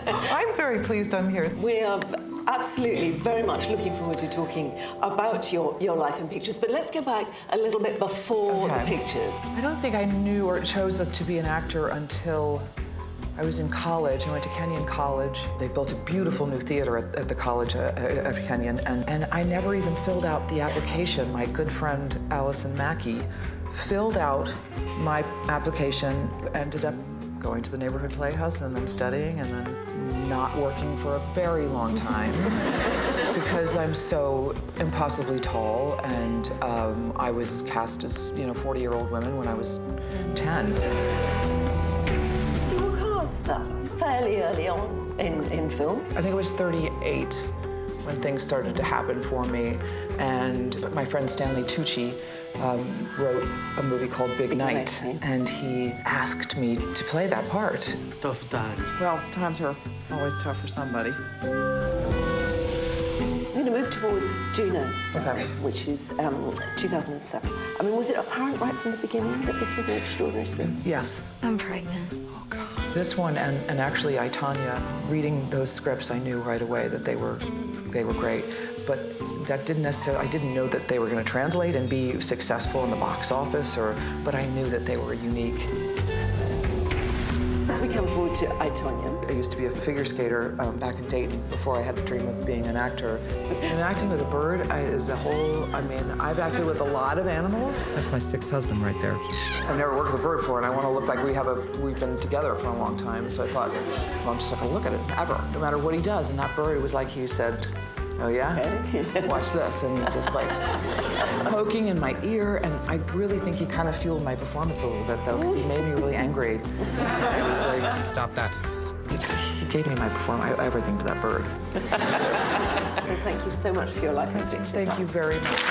I'm very pleased I'm here. We are absolutely very much looking forward to talking about your life in pictures, but let's go back a little bit before the pictures. I don't think I knew or chose to be an actor until I was in college. I went to Kenyon College. They built a beautiful new theater at the college at Kenyon, and I never even filled out the application. My good friend Allison Mackey filled out my application, ended up going to the neighborhood playhouse and then studying and then not working for a very long time because I'm so impossibly tall, and I was cast as 40-year-old women when I was 10. You were cast fairly early on in film. I think it was 38 when things started to happen for me, and my friend Stanley Tucci wrote a movie called Big Night, and he asked me to play that part. Tough times. Well, times are always tough for somebody. I'm going to move towards Juno, Okay. which is 2007. I mean, was it apparent right from the beginning that this was an extraordinary script? Yes. I'm pregnant. Oh, God. This one, and actually I, Tanya, reading those scripts, I knew right away that they were great. But that didn't necessarily, I didn't know that they were going to translate and be successful in the box office, but I knew that they were unique. As we come forward to I, Tonya. I used to be a figure skater back in Dayton before I had the dream of being an actor. And acting with a bird is a whole, I've acted with a lot of animals. That's my sixth husband right there. I've never worked with a bird before, and I want to look like we've been together for a long time. So I thought, well, I'm just not going to look at it ever, no matter what he does. And that bird, it was like he said, oh yeah? Okay. Watch this. And just like poking in my ear. And I really think he kind of fueled my performance a little bit, though, because he made me really angry. It was like, Stop that. He gave me my performance, everything to that bird. So thank you so much for your life. Thank you very much.